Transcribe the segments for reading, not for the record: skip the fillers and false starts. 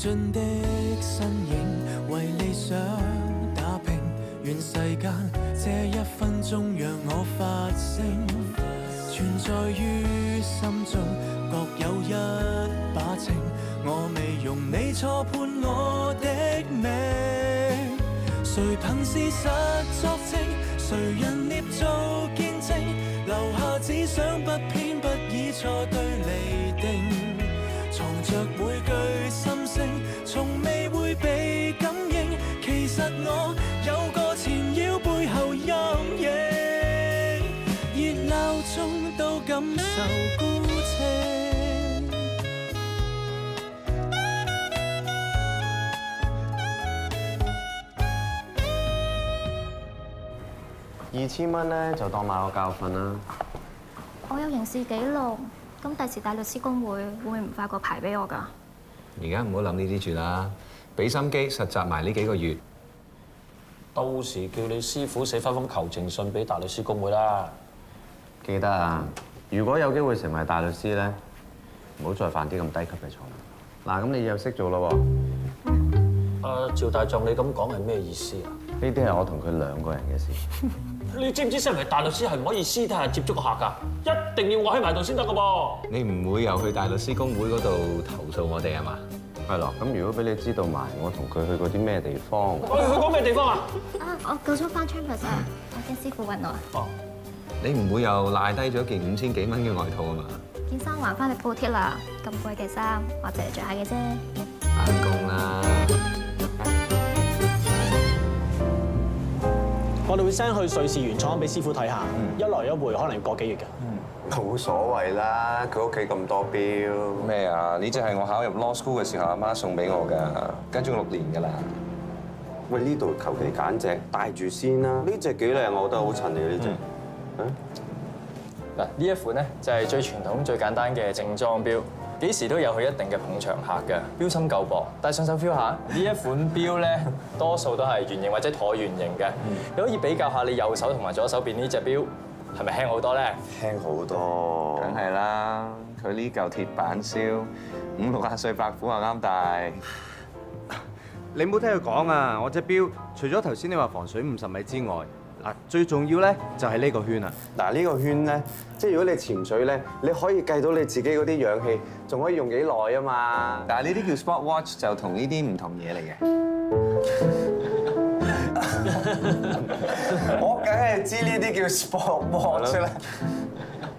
進的身影，為理想打拼，願世間這1分鐘讓我發聲，存在於心中各有一把秤，我未容你錯判我的命，誰憑事實作證，誰人捏造見證，留下只想不偏不倚錯對釐定，藏着每句心聲，從未會被感應，其實我有個纏繞背後陰影，熱鬧中都感受孤清。2000蚊咧就當買個教訓啦。我有刑事記錄，咁第時大律師公會會唔會唔發個牌俾我㗎？而家唔好諗呢啲住啦，俾心機實習埋呢幾個月。到時叫你師傅寫翻封求情信俾大律師公會啦。記得啊，如果有機會成為大律師咧，唔好再犯啲咁低級嘅錯。嗱，咁你又識做咯喎。趙大狀，你咁講係咩意思啊？呢啲係我同佢2個人嘅事。你知唔知身為大律師係唔可以私底下接觸個客㗎？一定要我喺埋度先得㗎噃。你唔會又去大律師公會嗰度投訴我哋係嘛？係咯，咁如果俾你知道埋我同佢去過啲咩地方，我哋去過咩地方啊？我夠鐘翻 Chambers 啊，我驚師傅揾我啊。哦，你唔會又賴低咗件5000幾蚊嘅外套啊嘛？件衫還翻嚟鋪貼啦，咁貴嘅衫我淨係着下嘅啫。翻工啦！我哋會 send 去瑞士原廠俾師傅睇下，一來一回可能要個幾月嘅。冇所謂啦，佢屋企咁多錶。咩啊？呢隻係我考入 law school 嘅時候阿媽送俾我㗎，跟咗6年㗎啦。喂，呢度求其揀隻戴住先啦。呢隻幾靚，我覺得好襯你呢隻。嗱，呢一款咧就係最傳統、最簡單嘅正裝錶，幾時都有佢一定嘅捧場客嘅。錶芯夠薄，戴上手 feel 下。呢一款錶咧，多數都係圓形或者橢圓形嘅。你可以比較下你右手同埋左手邊呢隻錶，係咪輕好多咧？輕好多。梗係啦，佢呢嚿鐵板燒，50、60歲伯父啊啱戴。你唔好聽佢講啊！我隻錶除咗頭先你話防水50米之外，嗱最重要咧就係呢個圈啊！嗱呢個圈咧，即係如果你潛水咧，你可以計到你自己嗰啲氧氣，仲可以用幾耐啊嘛！但係呢啲叫 sport watch 就同呢啲唔同嘢嚟嘅。我梗係知呢啲叫 sport watch 啦。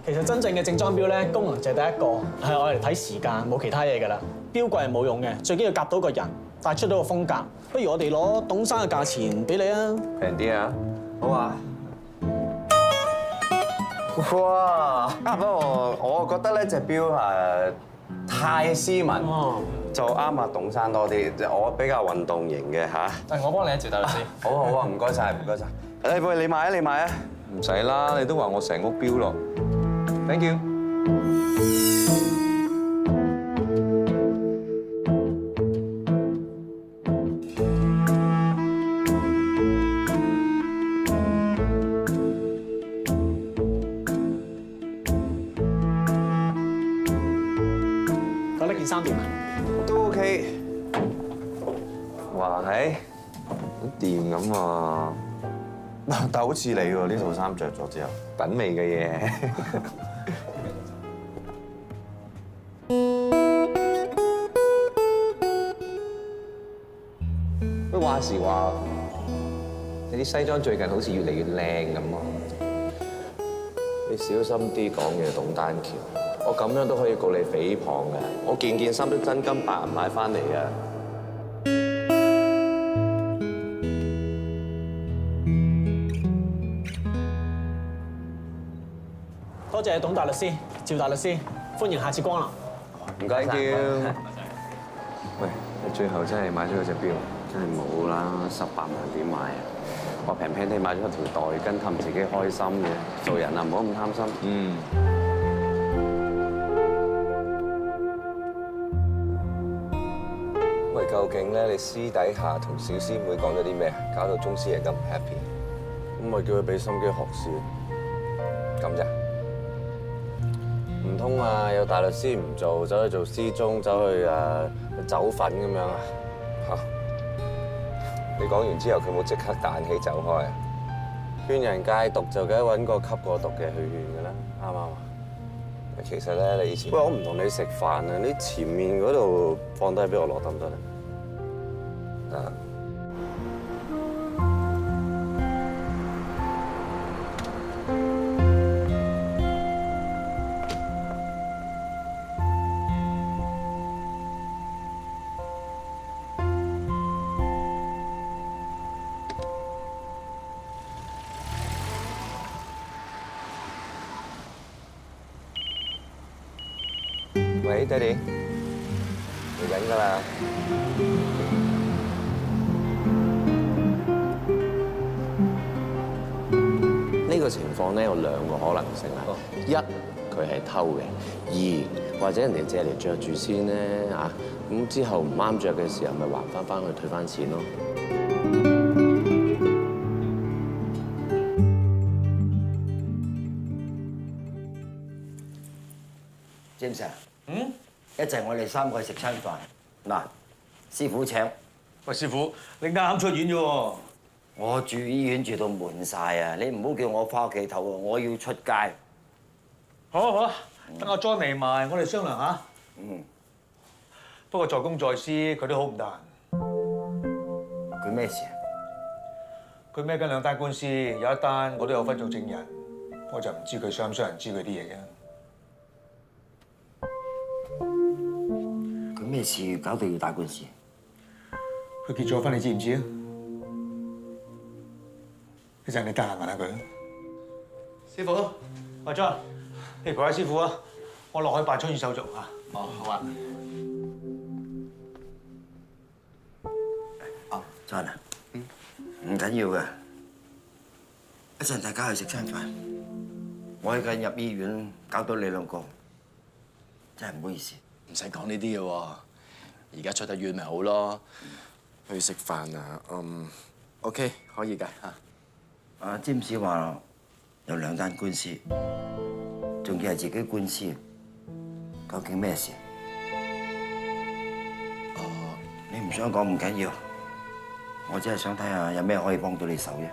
其實真正嘅正裝錶咧，功能就係得一個，係我嚟睇時間，冇其他嘢㗎啦。錶貴係冇用嘅，最緊要夾到個人，帶出到個風格。不如我哋攞董生嘅價錢俾你啊！平啲啊！好啊！哇！不過我覺得呢隻錶太斯文，就啱阿董生多啲。我比較運動型嘅嚇。我幫你啊，趙大律師。好啊好啊，唔該晒，唔該晒。誒，喂，你買啊你買啊！唔使啦，你都話我成屋錶咯。Thank you。覺得件衫點啊？都 OK。哇，係好掂咁啊！但好似你喎，呢套衫着咗之後，品味嘅嘢。不過話時話，你啲西裝最近好似越嚟越靚咁啊！你小心啲講嘢，董丹橋。我咁樣都可以告你誹謗嘅，我件件衫都真金白銀買翻嚟嘅。多謝董大律師、趙大律師，歡迎下次光臨。唔該晒。喂，你最後真係買咗嗰隻錶？真係冇啦，18萬點買啊！我平平地買咗條袋巾氹自己開心嘅，做人啊唔好咁貪心。嗯。喂，究竟咧你私底下同小師妹講咗啲咩？搞到鐘師爺咁唔 happy？咁咪叫佢俾心機學先。咁咋？唔通啊，有大律師唔做，走去做司鐘，走去走粉咁樣啊？嚇！你講完之後，佢冇即刻彈起走開啊？勸人戒毒就梗係揾個吸過毒嘅去勸㗎啦，啱唔啱啊？其實咧，你以前喂我唔同你食飯啊，你前面嗰度放低俾我攞得唔得咧？得。喂，爹哋，嚟緊㗎啦。呢個情況咧有兩個可能性啦。一，佢係偷嘅；二，或者人哋借嚟着住先咧嚇，咁之後唔啱着嘅時候，咪還翻去退翻錢咯。James 啊，一陣我哋3個去食餐飯。嗱，師傅請。喂，師傅，你啱出院啫喎。我住醫院住到悶晒啊！你唔好叫我翻屋企唞啊，我要出街。好啊好啊，等阿 John 嚟埋，我哋商量下。不過在公在私，佢都好唔得閒。佢咩事啊？佢孭緊2單官司，有一單我都有份做證人，我就唔知佢想唔想人知佢啲嘢嘅。佢咩事搞到要打官司？佢結咗婚，你知唔知啊？一陣你得閒問下佢。師傅，阿 John，你陪下師傅啊，我落去辦出院手續啊。哦，好啊。哦，John啊，唔緊要嘅，一陣大家去食餐飯。我喺緊入醫院，搞到你2個，真係唔好意思。唔使講呢啲嘅喎，而家出得院咪好咯。去食飯啊，OK 可以㗎嚇。阿詹士話有2單官司，仲要係自己官司，究竟咩事？你唔想講唔緊要，我只係想睇下有咩可以幫到你手啫。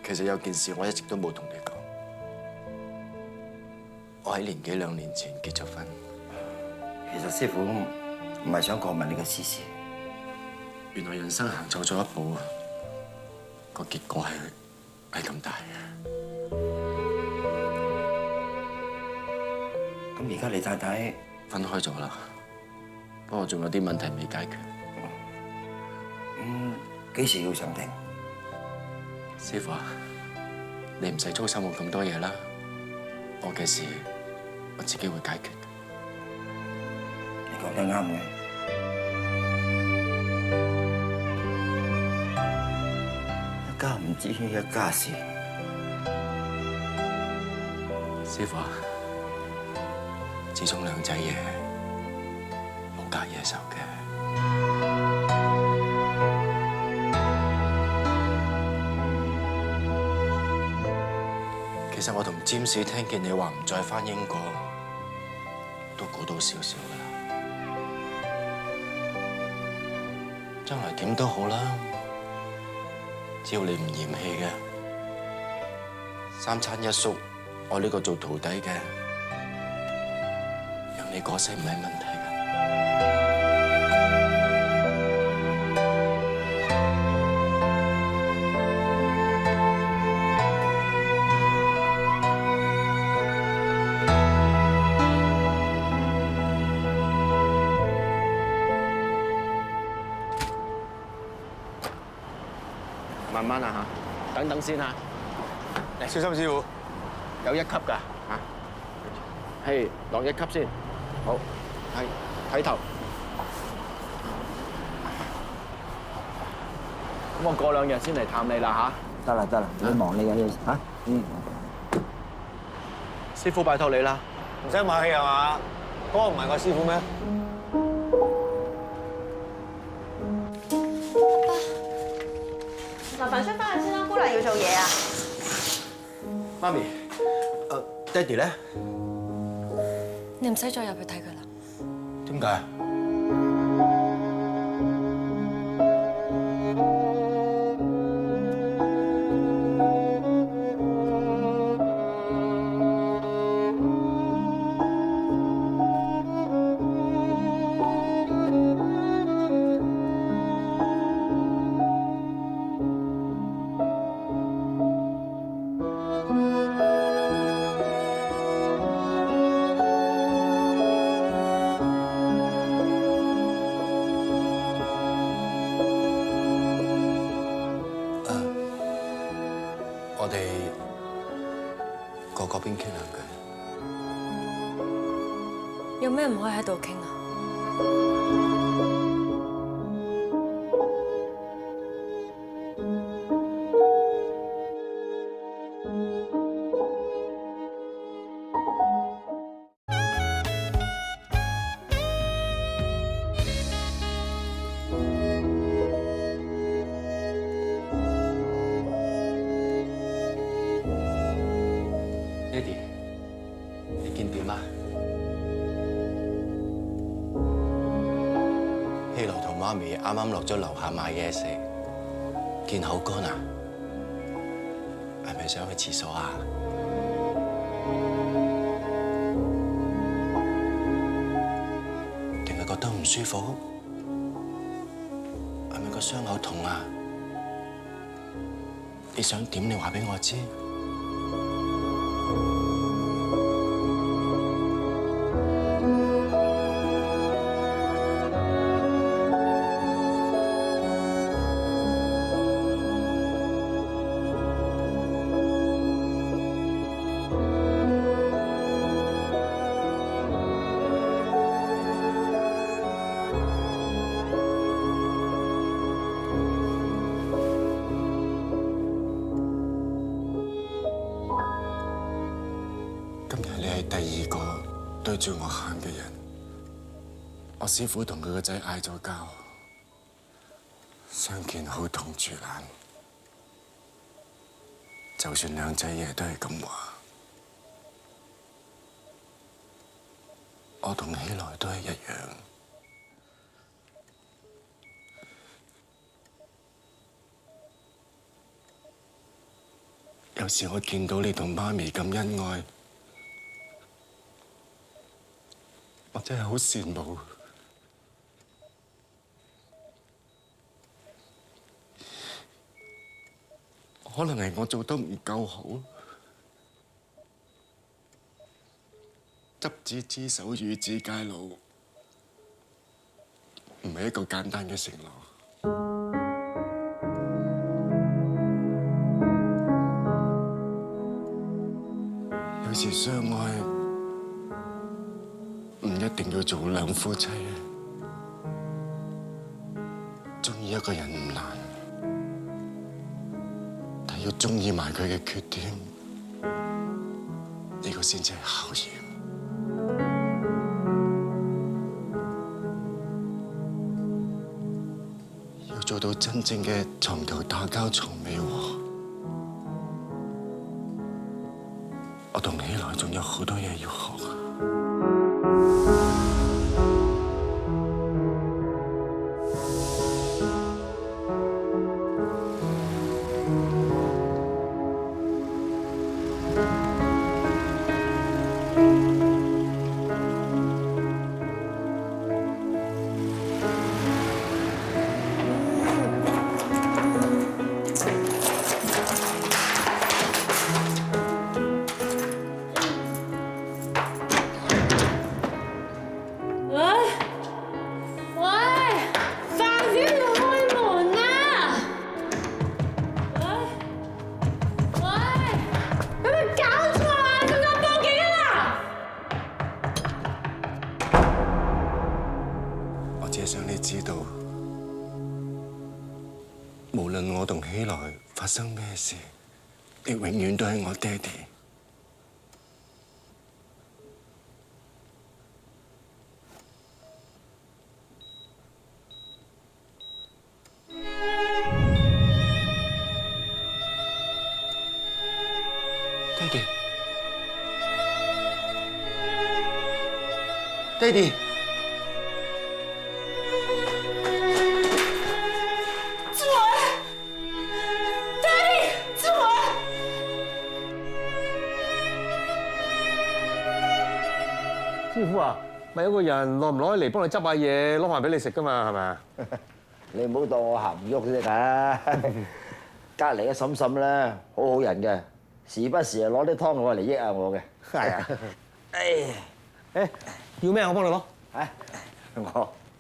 其實有件事我一直都冇同你講，我喺年幾2年前結咗婚。其實師傅唔係想過問你嘅私事。原來人生行錯咗一步啊，個結果係咁大嘅。咁而家你太太分開咗啦，不過仲有啲問題未解決。幾時要上庭？師傅啊，你唔使操心我咁多嘢啦，我嘅事我自己會解決。你講得啱嘅。一家唔知一家事。師傅啊，始終2仔爺冇隔夜仇嘅。其實我同詹士聽見你話唔再返英國，都估到少少㗎啦。將來點都好啦，只要你唔嫌棄嘅，3餐1宿，我呢個做徒弟嘅，讓你過世唔係問題㗎。慢慢啊嚇，等等先啊。嚟，小心師傅，有1級㗎嚇。係，落1級先。好，係睇頭。咁我過2日先嚟探你啦嚇。得啦，你忙你嘅嘢嚇。師傅拜託你啦。唔使客氣係嘛？嗰個唔係我師傅咩？麻煩出翻去先啦，姑娘要做嘢啊！媽咪，爹哋咧？你唔使再入去睇佢啦。點解？我哋過嗰邊傾兩句。有咩唔可以喺度傾啊？爹哋，你見點啊？希羅同媽咪啱啱落咗樓下買嘢食，見口乾啊？係咪想去廁所啊？定係覺得唔舒服？係咪個傷口痛啊？你想點？你話俾我知。第二個對住我喊嘅人，我師傅同佢個仔嗌咗交，相見好痛住眼。就算兩仔爺都係咁話，我同希來都係一樣。有時我見到你同媽咪咁恩愛，我真係好羨慕，可能係我做得唔夠好，執子之手，與子偕老，唔係一個簡單嘅承諾。有時相愛唔一定要做兩夫妻，鍾意一個人唔難，但要鍾意埋佢嘅缺點，呢個先至係考驗。要做到真正嘅床頭打交床尾和，我同希來仲有好多嘢要學。無論我同希來發生咩事，你永遠都係我爹哋。爹哋，爹哋，志偉，爹哋，志偉。師傅啊，咪有個人耐唔耐嚟幫你執下嘢，攞飯俾你食噶嘛，係咪啊？你唔好當我行唔喐啫㗎。隔離嘅嬸嬸咧，好好人嘅，時不時攞啲湯我嚟益下我嘅。係啊。誒，要咩我幫你攞。嚇，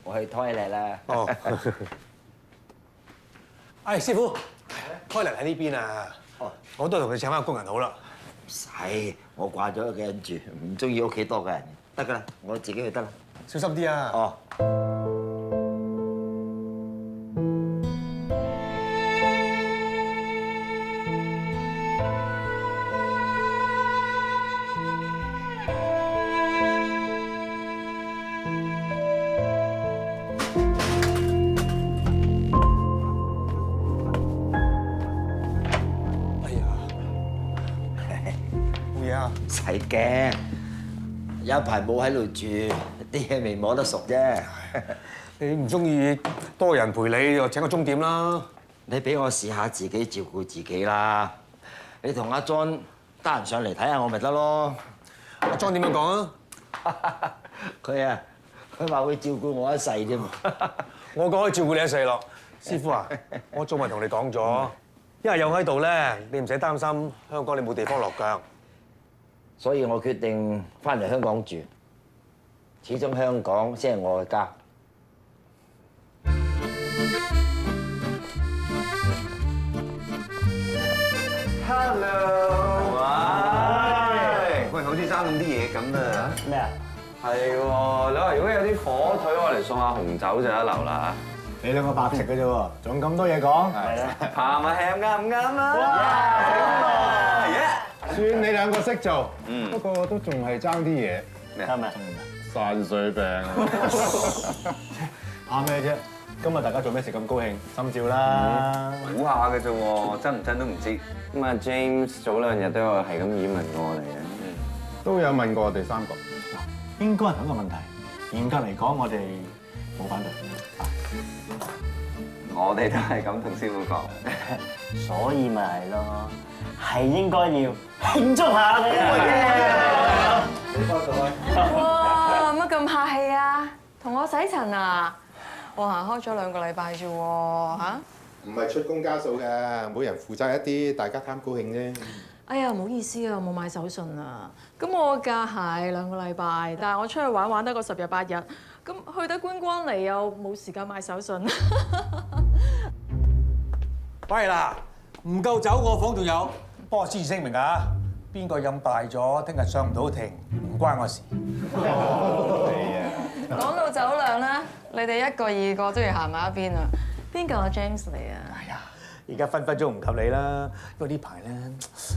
我去 toilet 啦。哦。哎，師傅，toilet 喺呢邊啊。哦。我都同你請翻個工人好啦。唔使，我慣咗一個人住，唔中意屋企多個人，得㗎啦，我自己去得啦。小心啲啊。哦。唔使驚，有一排冇喺度住，啲嘢未摸得熟啫。你唔中意多人陪你，就請個鐘點啦。你俾我試下自己照顧自己啦。你同阿 John 得閒上嚟睇下我咪得咯。阿 John 點樣講啊？佢話會照顧我一世啫嘛。我講可以照顧你一世咯。師傅啊，我早咪同你講咗，因為有我喺度咧，你唔使擔心香港你冇地方落腳。所以我決定翻嚟香港住，始終香港先係我嘅家。Hello， 喂，好似爭咁啲嘢咁啊！咩啊？係喎，你話如果有啲火腿我嚟送下紅酒就一流啦。你兩個白食嘅啫喎，仲咁多嘢講？係啊，鹹啊鹹啱唔啱啊？算你兩個識做，不過都仲係爭啲嘢。咩啊？散水餅。怕咩啫？今日大家做咩食咁高興？心照啦。估下嘅啫喎，真唔真都唔知。咁啊 James 早兩日都有係咁以問過我哋嘅。都有問過我哋三個。應該係同一個問題。嚴格嚟講，我哋冇反對。我哋都係咁同師傅講。所以咪係咯，係應該要慶祝下嘅。你幫手啊！哇，乜咁客氣啊？同我洗塵啊？我行開咗2個禮拜啫喎，嚇！唔係出工加數嘅，每人負責一啲，大家貪高興啫。哎呀，唔好意思啊，冇買手信啊。咁我假係2個禮拜，但係我出去玩得個10日8日，咁去得觀光嚟又冇時間買手信。喂嗱，唔夠酒我房仲有，幫我先聲明啊！邊個飲大咗，聽日上唔到庭，唔關我事。講到酒量咧，你哋1個2個都要行埋一邊啊！邊個阿 James 嚟啊？哎呀，而家分分鐘唔及你啦，因為呢排咧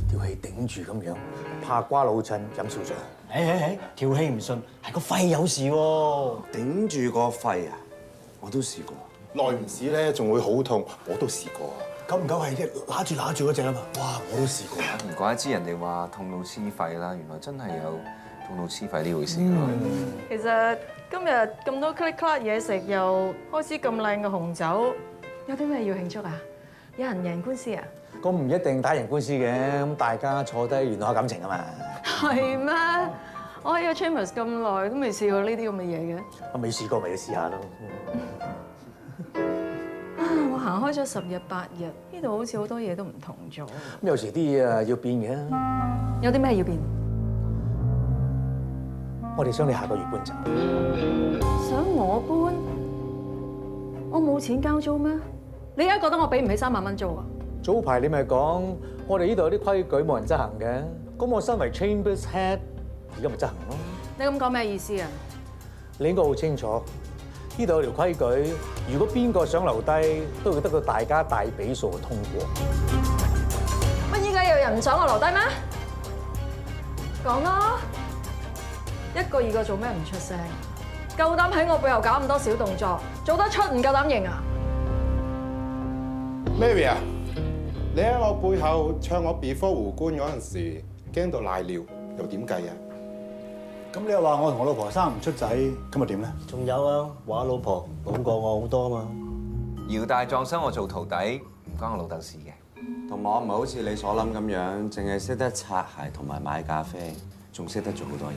條氣頂住咁樣，怕瓜老襯飲少咗。條氣唔順，係個肺有事喎。頂住個肺啊！我都試過，耐唔時咧仲會好痛，我都試過。久唔久係一揦住嗰只啊嘛？哇！我都試過。唔怪得知人哋話痛到黐肺啦，原來真係有痛到黐肺呢回事。其實今日咁多 click clack 嘢食，又開始咁靚嘅紅酒，有啲咩要慶祝啊？有人贏官司啊？咁唔一定打贏官司嘅，咁大家坐低聯絡下感情啊嘛。係咩？我喺個 Chambers 咁耐都未試過呢啲咁嘅嘢嘅。我未試過，咪要試下咯。我行開咗10日8日，呢度好似好多嘢都唔同咗。咁有時啲嘢啊要變嘅。有啲咩要變？我哋想你下個月搬走。想我搬？我冇錢交租咩？你而家覺得我俾唔起3萬蚊租啊？早排你咪講，我哋呢度有啲規矩冇人執行嘅，咁我身為 Chambers Head， 而家咪執行咯。你咁講咩意思啊？你應該好清楚，呢度有條規矩，如果邊個想留低，都要得到大家大比數嘅通過。乜依家有人唔想我留低咩？講啦，1個2個做咩唔出聲？夠膽喺我背後搞咁多小動作，做得出唔夠膽認啊 Mary 啊，你喺我背後唱我 Before 胡官嗰陣時，驚到賴尿，又點計啊？咁你又話我同我老婆生唔出仔，咁咪點咧？仲有啊，話老婆老過我好多啊嘛。姚大壯收我做徒弟，唔關我老豆事嘅。同埋我唔係好似你所諗咁樣，淨係識得擦鞋同埋買咖啡，仲識得做好多嘢。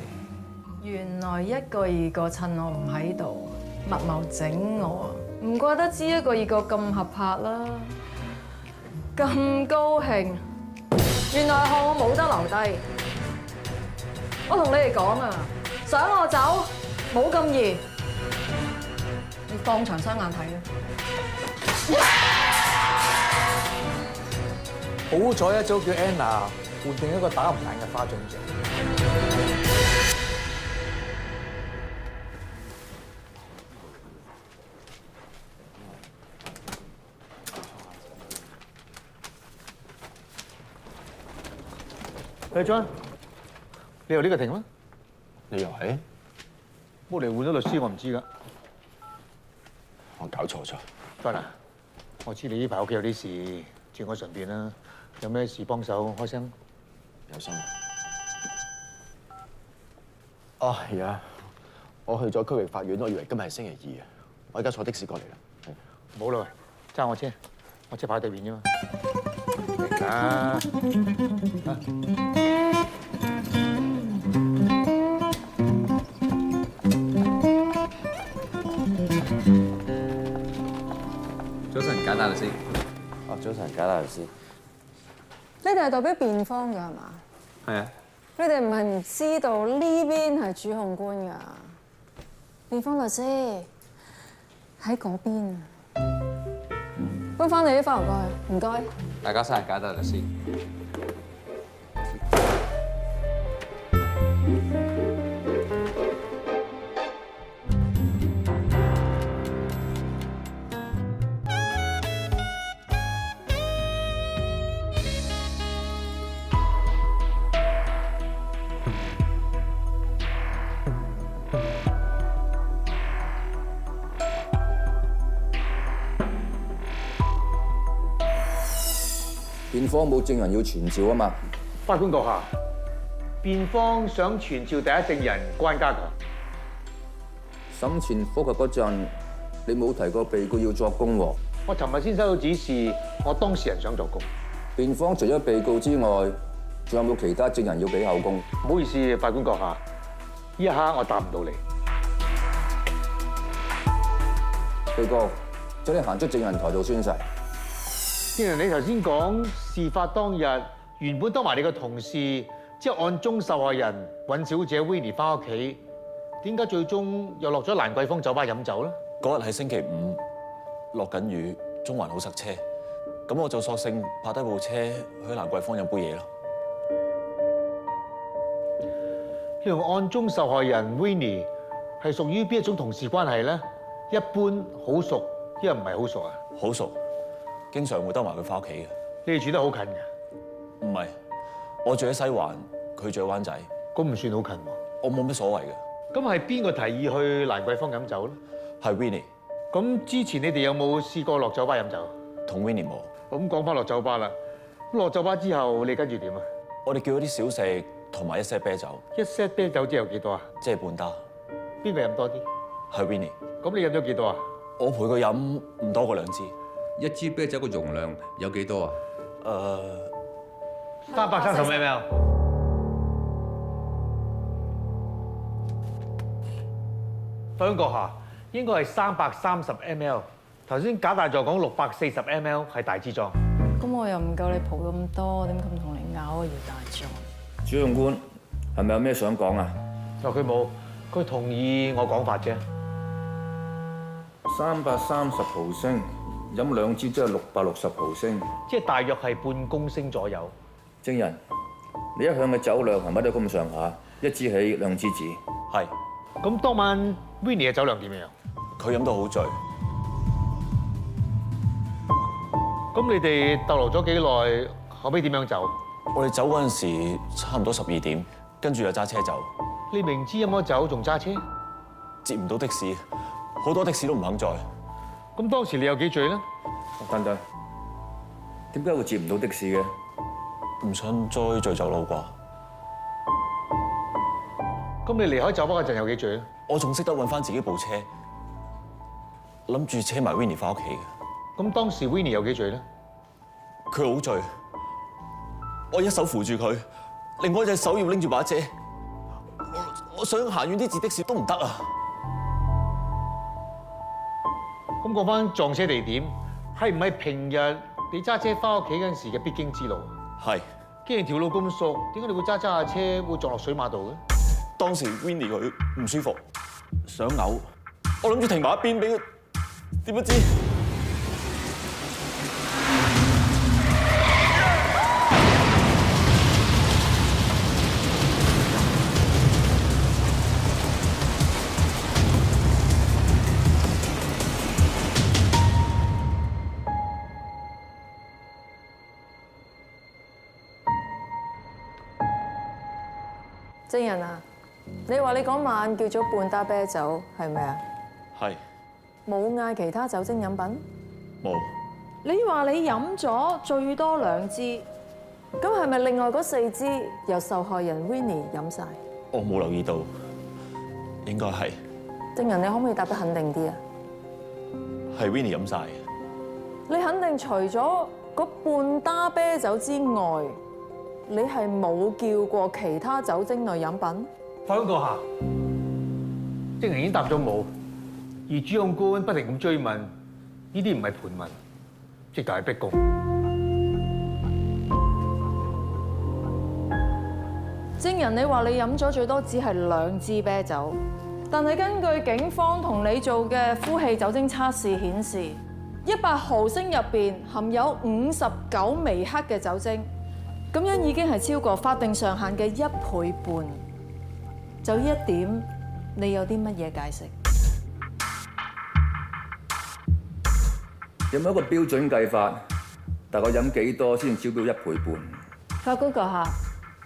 原來一個二個趁我唔喺度，密謀整我，唔怪得知一個二個咁合拍啦，咁高興。原來係我冇得留低。我同你哋講啊，想我走冇咁易，你放長雙眼睇啊！好彩一早叫 Anna 換定一個打唔爛嘅花樽仔。喂，John，你由呢個停啦？你又係？我嚟換咗律師，我唔知㗎。我搞錯咗。John啊，我知你呢排屋企有啲事，轉我順便啦。有咩事幫手開聲。有心。哦，係啊，我去咗區域法院，我以為今日係星期二啊。我而家坐的士過嚟啦。冇啦，揸我車，我車牌喺對面啫嘛。嚟啦！早晨，簡大律師。早晨，簡大律師。你哋係代表辯方㗎係嘛？係啊。你哋唔係唔知道呢邊係主控官㗎，辯方律師喺嗰邊。搬翻你啲花壺過去，唔該。大家生日簡大律師。辯方冇證人要傳召啊嘛。法官閣下，辯方想傳召第一證人關家強。審前覆核嗰陣，你冇提過被告要作供喎。我尋日先收到指示，我當事人想作供。辯方除咗被告之外，仲有冇其他證人要俾口供？唔好意思，法官閣下，呢一刻我答唔到你。被告，請你行出證人台度宣誓。證人，你頭先講事發當日原本多埋你個同事，即係案中受害人尹小姐 Winnie 翻屋企，點解最終又落咗蘭桂坊酒吧飲酒咧？嗰日係星期五，落緊雨，中環好塞車，咁我就索性泊低部車去蘭桂坊飲杯嘢咯。你同案中受害人 Winnie 係屬於邊一種同事關係咧？一般好熟，因為唔係好熟啊？好熟，經常會兜埋佢翻屋企嘅。你哋住得好近㗎？唔係，我住喺西環，佢住喺灣仔。咁唔算好近喎。我冇乜所謂嘅。咁係邊個提議去蘭桂坊飲酒咧？係 Winnie。咁之前你哋有冇試過落酒吧飲酒？同 Winnie 冇。咁講翻落酒吧啦。咁落酒吧之後，你跟住點啊？我哋叫咗啲小食同埋一 set 啤酒。一 set 啤酒之後幾多啊？即係半打。邊個飲多啲？係 Winnie。咁你飲咗幾多啊？我陪佢飲唔多過2支。一支啤酒個容量有幾多啊？330 ml。法官閣下，應該係330 ml。頭先假大狀講640 ml 係大支裝。咁我又唔夠你蒲咁多，點咁同你拗啊？姚大狀。主控官係咪有咩想講啊？佢冇，佢同意我講法啫。330毫升，飲2支即係660毫升，即係大約係半公升左右。證人，你一向嘅酒量係咪都咁上下？1支起2支止。係。咁當晚 Winnie 嘅酒量點樣？佢飲到好醉。咁你哋逗留咗幾耐？後尾點樣走？我哋走嗰陣時差唔多12點，跟住又揸車走。你明知飲咗酒仲揸車？接唔到的士，好多的士都唔肯載。咁當時你有幾醉咧？等等，點解會接唔到的士嘅？唔想再醉酒佬啩？咁你離開酒吧嗰陣有幾醉咧？我仲識得揾翻自己部車，諗住車埋 Winnie 翻屋企嘅。咁當時 Winnie 有幾醉咧？佢好醉，我一手扶住佢，另外一隻手要拎住把遮。我想行遠啲截的士都唔得啊！咁講翻撞車地點，係唔係平日你揸車翻屋企嗰陣時嘅必經之路？係。既然條路咁熟，點解你會揸下車會撞落水馬度嘅？當時 Winnie 佢唔舒服，想嘔，我諗住停埋一邊俾佢，點不知證人啊，你話你嗰晚叫咗半打啤酒係咪啊？係。冇嗌其他酒精飲品？冇。你話你飲咗最多2支，咁係咪另外嗰4支由受害人 Winnie 飲晒？我冇留意到，應該係。證人，你可唔可以答得肯定啲啊？係 Winnie 飲晒。你肯定除咗嗰半打啤酒之外，你係冇叫過其他酒精類飲品？法官閣下，證人已經答咗冇，而主控官不停咁追問，呢啲唔係盤問，即係逼供。證人，你話你飲咗最多只係2支啤酒，但係根據警方同你做嘅呼氣酒精測試顯示，100毫升入邊含有59微克嘅酒精。咁樣已經係超過法定上限嘅1倍半，就呢一點，你有啲乜嘢解釋？有冇一個標準計法？大概飲幾多先超標1倍半？法官閣下，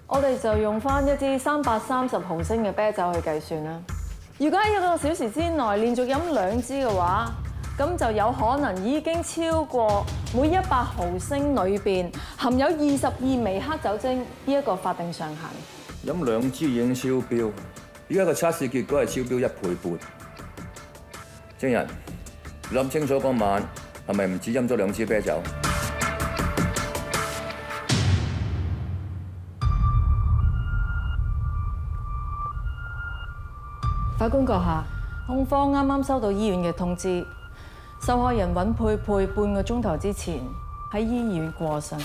我哋就用翻一支330毫升嘅啤酒去計算啦。如果喺1個小時之內連續飲2支嘅話，咁就有可能已經超過每100毫升裏邊含有22微克酒精呢一個法定上限。飲2支已經超標，而家個測試結果係超標1倍半。證人，你諗清楚嗰晚係咪唔止飲咗2支啤酒？法官閣下，控方啱啱收到醫院嘅通知。受害人尹佩佩半個鐘頭之前喺醫院過身。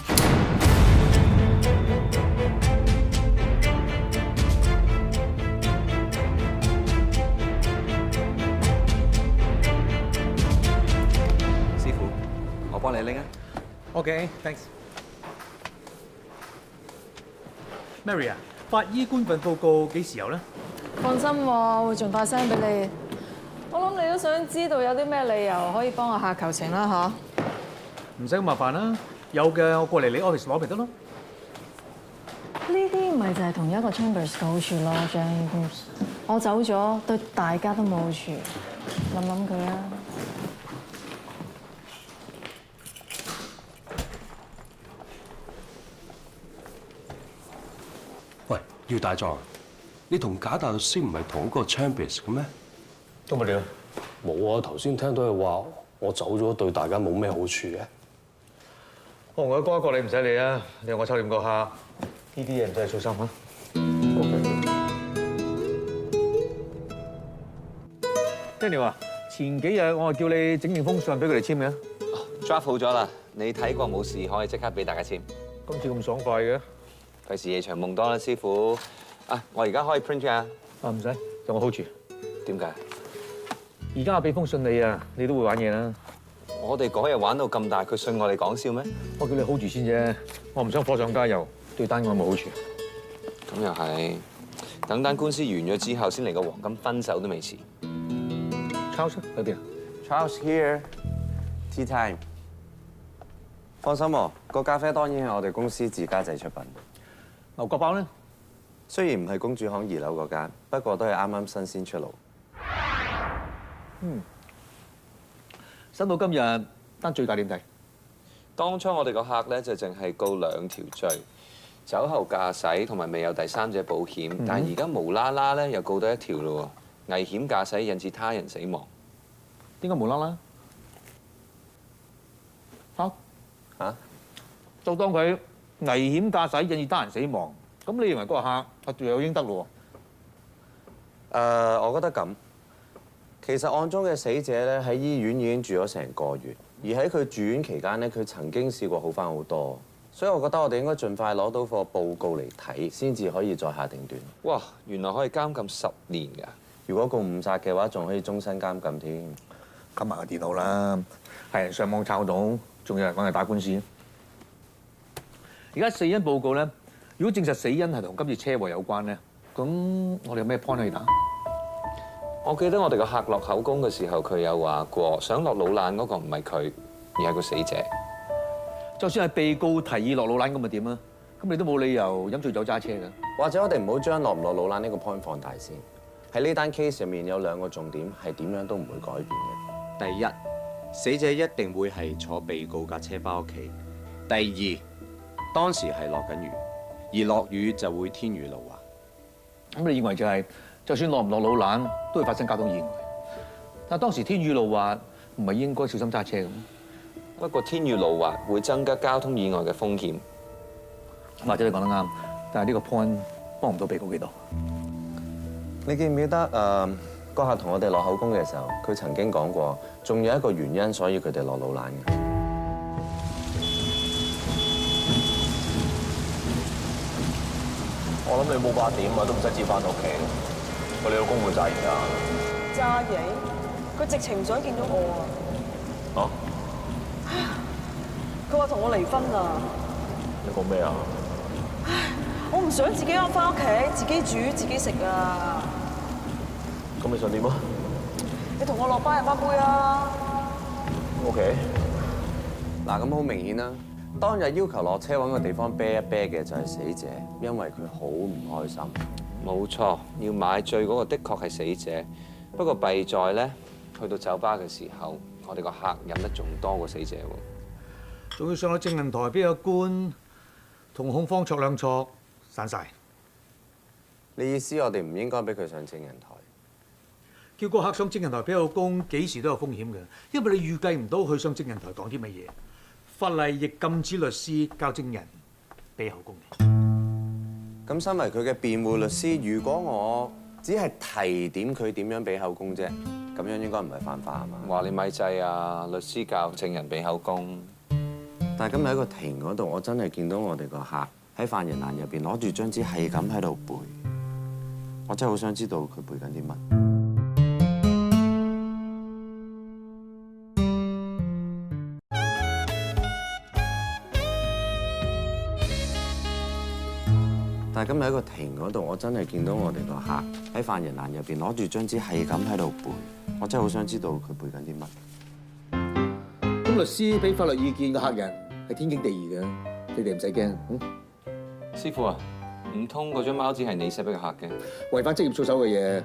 師傅，我幫你拎啊。OK，thanks。Mary 啊，法醫官份報告幾時有咧？放心喎，會盡快 send 俾你。我諗你都想知道有啲咩理由可以幫我下求情啦，嗬？唔使咁麻煩啦，有嘅我過嚟你 office 攞咪得咯。呢啲咪就係同一個 Chambers 嘅好處咯 ，James。我走咗對大家都冇好處，諗諗佢啊。喂，姚大狀，你同假大律師唔係同一個 Chambers 嘅咩？咁咪點啊？冇啊！頭先聽到佢話我走咗對大家冇咩好處嘅。我哥一個你唔使理啊，你同我抽掂個客，呢啲嘢唔使你操心啊。Daniel 啊，前幾日我係叫你整定封信俾佢哋簽嘅。draft 好咗啦，你睇過冇事可以即刻俾大家簽。今次咁爽快嘅？費事夜長夢多啦，師傅。啊，我而家可以 print 㗎。啊，唔使，有我 hold 住。點解？而家我俾封信你啊，你都會玩嘢啦。我哋嗰日玩到咁大，佢信我哋講笑咩？我叫你 hold 住先啫，我唔想火上加油，對單案冇好處。咁又係，等單官司完咗之後，先嚟個黃金分手都未遲。Charles 喺邊啊 ？Charles here，tea time。放心喎，個咖啡當然係我哋公司自家製出品。牛角包咧？雖然唔係公主行2樓嗰間，不過都係啱啱新鮮出爐。新到今日單最大點睇？當初我哋個客咧就淨係告2條罪，酒後駕駛同埋未有第三者保險，但係而家無啦啦咧又告到一條咯喎，危險駕駛引致他人死亡。點解無啦啦？嚇？就當佢危險駕駛引致他人死亡，咁你認為嗰個客係罪有應得咯我覺得咁。其實案中嘅死者咧喺醫院已經住咗成個月，而喺佢住院期間咧，佢曾經試過好返好多，所以我覺得我哋應該盡快攞到個報告嚟睇，先至可以再下定斷。哇！原來可以監禁10年㗎。如果告誤殺嘅話，仲可以終身監禁添。撳埋個電腦啦，係人上網抄到，仲有人揾嚟打官司。而家死因報告咧，如果證實死因係同今次車禍有關咧，咁我哋有咩 point 可以打？我記得我哋個客落口供嘅時候，佢有話過，想落老蘭嗰個唔係佢，而係個死者。就算係被告提議落老蘭咁，咪點啊？咁你都冇理由飲醉酒揸車㗎。或者我哋唔好將落唔落老蘭呢個 point 放大先。喺呢單 case 入面有2個重點係點樣都唔會改變嘅。第一，死者一定會係坐被告架車翻屋企。第二，當時係落緊雨，而落雨就會天雨路滑。咁你認為就算落唔落老蘭，都會發生交通意外。但當時天雨路滑，唔係應該小心揸車嘅咩？不過天雨路滑會增加交通意外嘅風險。或者你講得啱，但係呢個 point 幫唔到被告幾多。你記唔記得個客同我哋落口供嘅時候，佢曾經講過，仲有一個原因，所以佢哋落老蘭嘅。我諗你冇8點啊，都唔使接翻屋企。你老公會揸嘢㗎？揸嘢？佢直情唔想見到我啊！佢話同我離婚啦！你講咩啊？我唔想自己一個翻屋企，自己煮自己食啊！咁你想點啊？你同我落班飲翻杯啊 ？OK。嗱，咁好明顯啦。當日要求落車揾個地方啤一啤嘅就係死者，因為佢好唔開心。冇錯，要買醉嗰個的確係死者，不過弊在咧，去到酒吧嘅時候，我哋個客飲得仲多過死者喎。仲要上到證人台，俾個官同控方戳兩戳，散晒。你意思我哋唔應該俾佢上證人台？叫個客上證人台俾個供，幾時都有風險嘅，因為你預計唔到佢上證人台講啲乜嘢。法例亦禁止律師教證人俾口供嘅。咁身為佢嘅辯護律師，如果我只係提點佢點樣俾口供啫，咁樣應該唔係犯法啊嘛？話你咪制啊！律師教證人俾口供。但係今日喺個庭嗰度，我真係見到我哋個客喺犯人欄入邊攞住張紙係咁喺度背，我真係好想知道佢背緊啲乜。但係今日喺個庭嗰度，我真係見到我哋個客喺犯人欄入邊攞住張紙係咁喺度背，我真係好想知道佢背緊啲乜。咁律師俾法律意見嘅客人係天經地義嘅，你哋唔使驚。師傅啊，唔通嗰張貓紙係你寫俾個客嘅？違反職業操守嘅嘢，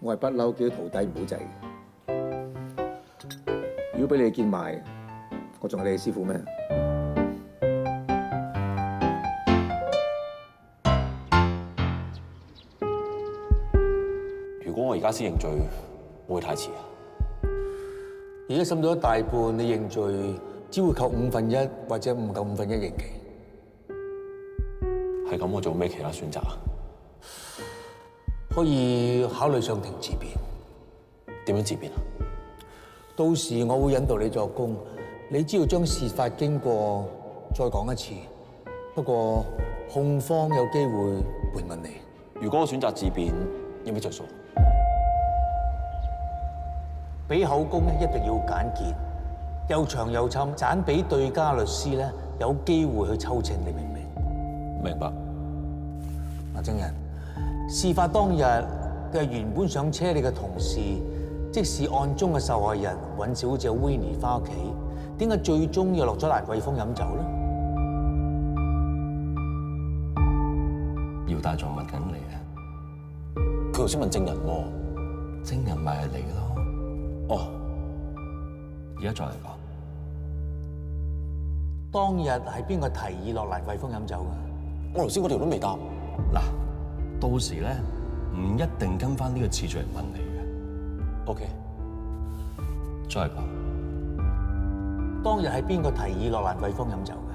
我係不嬲叫徒弟唔好制嘅。如果俾你見埋，我仲係你嘅師傅咩？如果我而家先認罪，會唔會太遲啊？而家審到一大半，你認罪只會扣1/5或者唔夠1/5刑期。係咁，我做咩其他選擇啊？可以考慮上庭自辯。點樣自辯啊？到時我會引導你作供，你只要將事發經過再講一次。不過控方有機會盤問你。如果我選擇自辯，有咩着數？俾口供咧一定要簡潔，又長又侵，盞俾對家律師咧有機會去抽證，你明唔明？明白。嗱，證人，事發當日佢係原本上車你嘅同事，即是案中嘅受害人尹小姐 Winnie 翻屋企，點解最終又落咗蘭桂坊飲酒咧？姚大狀問緊你啊！佢頭先問證人喎，證人咪係你咯。哦，而家再嚟講，當日係邊個提議落蘭桂坊飲酒㗎？我頭先嗰條都未答。嗱，到時咧唔一定跟翻呢個次序嚟問你嘅。OK。再講。當日係邊個提議落蘭桂坊飲酒嘅？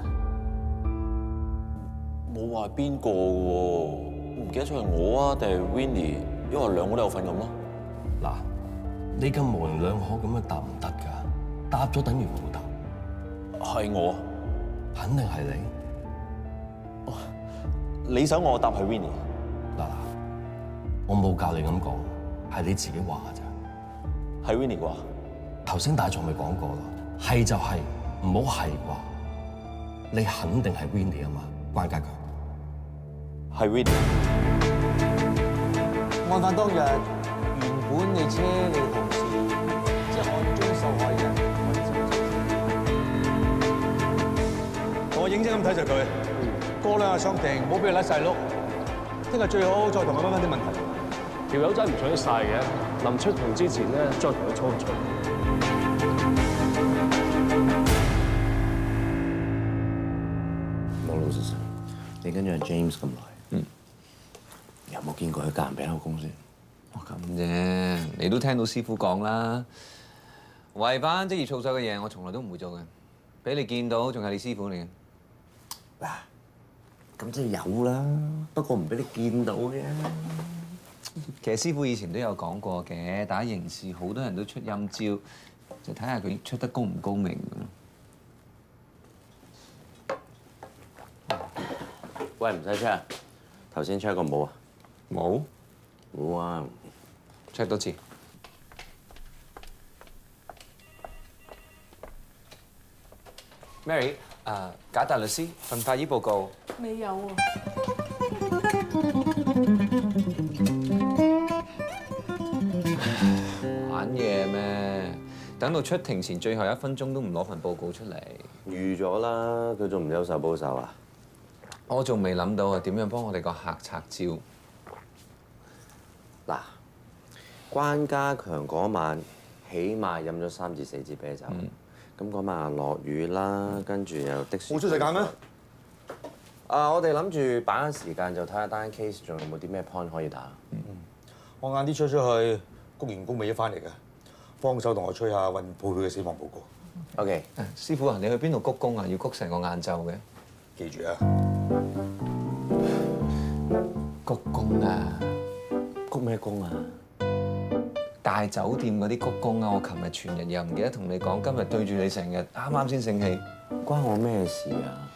冇話邊個喎，我唔記得咗係我啊定係 Winnie，因為兩個都有份咁咯。嗱，你咁模棱兩可咁樣答唔得㗎，答咗等於冇答。係我，肯定係你。你想我答係 Winnie？嗱，我冇教你咁講，係你自己話㗎咋。係 Winnie 啩？頭先大狀咪講過咯，係就係，唔好係啩。你肯定係 Winnie 啊嘛，關家強。係 Winnie。案發當日，原本你車你同事，即係案中受害人。我認真咁睇實佢，過兩日上庭，唔好俾佢甩晒碌。聽日最好再同佢問翻啲問題。條友仔唔想晒嘅，臨出庭之前咧，再同佢搓一搓。老老實實，你跟住阿 James 咁耐，有冇見過佢夾人餅口供先？咁啫，你都聽到師傅講啦。違反職業操守嘅嘢，我從來都唔會做嘅。俾你見到，仲係你師傅嚟嘅。嗱，咁即係有啦，不過唔俾你見到嘅。其實師傅以前都有講過嘅，打刑事好多人都出陰招，就睇下佢出得高唔高明咁。喂，唔使 check，頭先 check 過冇啊？冇？冇啊 check 多次。Mary， 賈大律師份法醫報告。未有喎。玩嘢咩？等到出庭前最後1分鐘都唔攞份報告出嚟。預咗啦，佢仲唔有仇報仇啊？我仲未諗到啊，點樣幫我哋個客拆招？嗱，關家強嗰晚起碼飲咗3至4支啤酒，咁嗰晚落雨啦，跟住又的士。冇出世界咩？我哋諗住把握時間就睇下單 case 仲有冇啲咩 point 可以打。我晏啲出去，谷完工未一翻嚟嘅，幫手同我吹下運配佢嘅死亡報告。OK，師傅啊，你去邊度鞠躬啊？要鞠成個晏晝嘅。記住啊！鞠躬啊！鞠咩躬啊？大酒店嗰啲鞠躬啊！我琴日全日又唔記得同你講，今日對住你成日啱啱先醒起，關我咩事啊？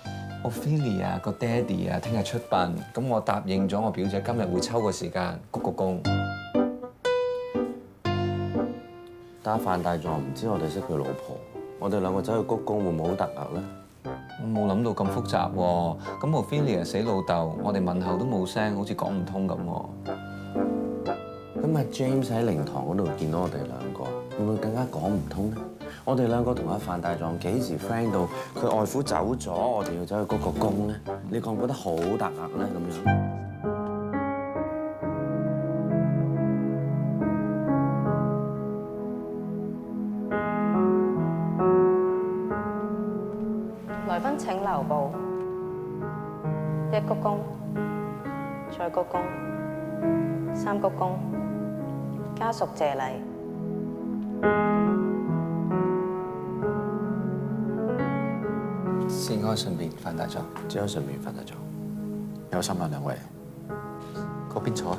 我 Ophelia 啊個爹哋啊，聽日出殯，咁我答應咗我表姐今日會抽個時間鞠個躬。但係范大狀唔知我哋識佢老婆，我哋兩個走去鞠躬會唔會好突兀咧？我冇諗到咁複雜喎。咁 Ophelia 死老豆，我哋問候都冇聲，好似講唔通咁喎。咁阿 James 喺靈堂嗰度見到我哋兩個，會唔會更加講唔通咧？我哋兩個同阿范大狀幾時 friend 到佢外父走咗，我哋要走去鞠個躬咧？你覺唔覺得好突兀咧？咁樣？來賓請留步，一鞠躬，再鞠躬，3鞠躬，家屬謝禮。節哀順變，范大狀。節哀順變，范大狀。有心啊，兩位。嗰邊坐啊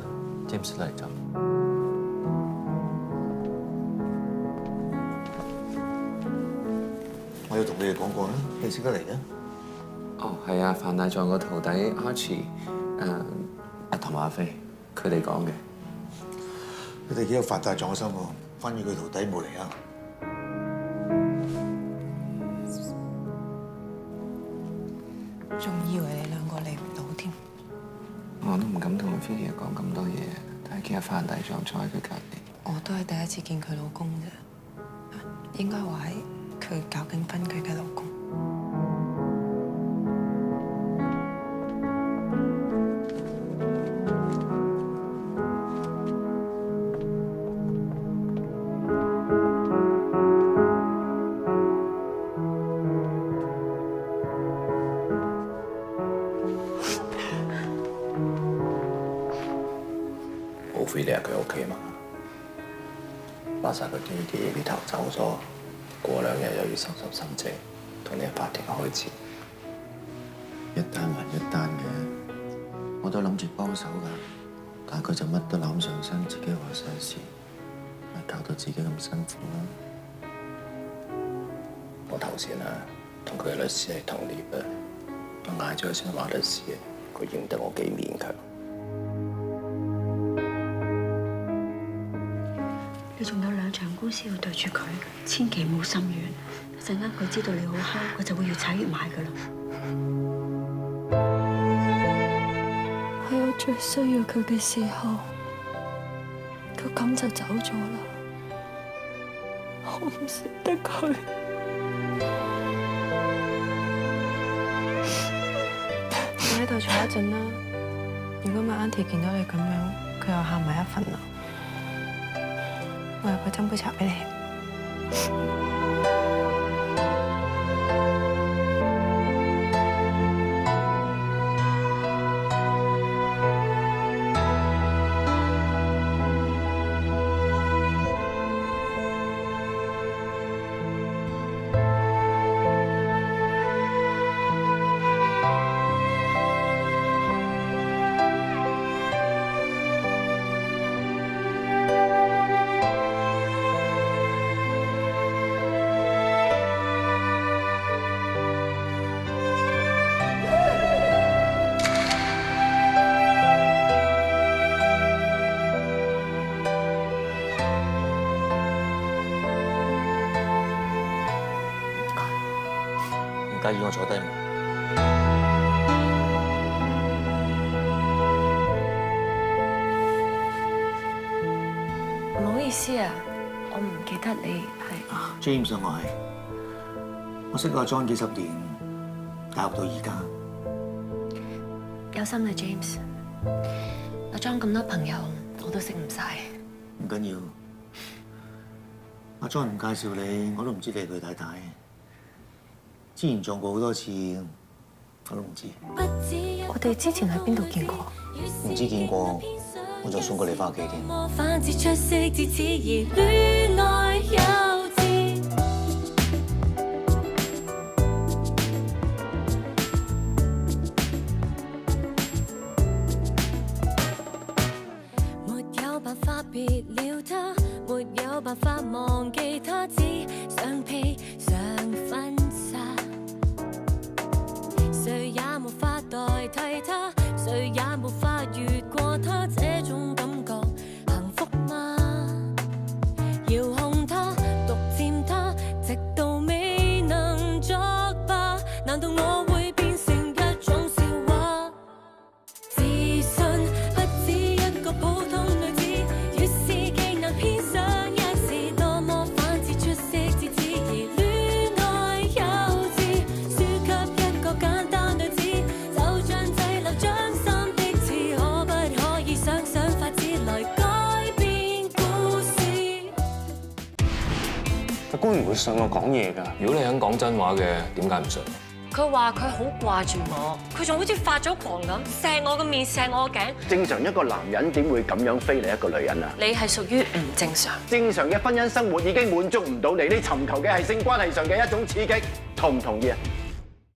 ，James 嚟坐。我有同你哋講過啦，你識得嚟嘅。哦，係啊，范大狀個徒弟 Archie， 同埋阿飛，佢哋講嘅。佢哋幾有范大狀嘅心喎，反而佢徒弟冇嚟啊。仲以為你兩個嚟唔到添。我都唔敢同 Ophelia 講咁多嘢，但係見阿范大狀坐喺佢隔離。我都係第一次見佢老公啫，應該話係佢搞緊婚佢嘅老公。無非你係佢屋企嘛。話晒個爹哋呢頭走咗，過2日又要收拾心情，同你喺法庭開戰。一單還一單嘅，我都諗住幫手㗎，但係佢就乜都攬上身，自己話晒事，咪搞到自己咁辛苦啦。我頭先啊，同佢嘅律師係同列嘅，我嗌咗佢先話律師，佢認得我幾勉強。你仲有2場官司要對住佢，千祈唔好心軟。一陣間佢知道你好蝦，佢就會越踩越埋㗎啦。喺我最需要佢嘅時候，佢咁就走咗啦。我唔捨得佢。你喺度坐一陣啦。如果咪 Auntie 見到你咁樣，佢又喊埋一份啦。我入去斟杯茶俾你。介意我坐低嗎？唔好意思啊，我唔記得你係。James 啊，我識阿 John 幾10年，大學到而家。有心啦 ，James。阿 John 咁多朋友，我都識唔晒。唔緊要，阿 John 唔介紹你，我都唔知你係佢太太。之前撞過好多次，我都唔知。我哋之前喺邊度見過？唔知見過，我仲送過你翻屋企添。沒有辦法別了他，沒有辦法忘記他，只想披上婚紗。誰也無法代替他，誰也無法越過他，這種感覺幸福嗎？遙控他，獨佔他，直到未能作罷。難道我會變成一種笑話？自信不止一個普通女子，越是技能偏上一時，多麼反智出色至自然戀愛幼稚，輸給一個簡單女子，就像滯留掌心的刺，可不可以想想法子來改變故事？阿官唔會信我講嘢㗎。如果你肯講真話嘅，點解唔信？佢話佢好掛住我，佢仲好似發咗狂咁，錫我個面，錫我個頸。正常一個男人點會咁樣飛你一個女人啊？你係屬於唔正常。正常嘅婚姻生活已經滿足唔到你，你尋求嘅係性關係上嘅一種刺激，同唔同意啊？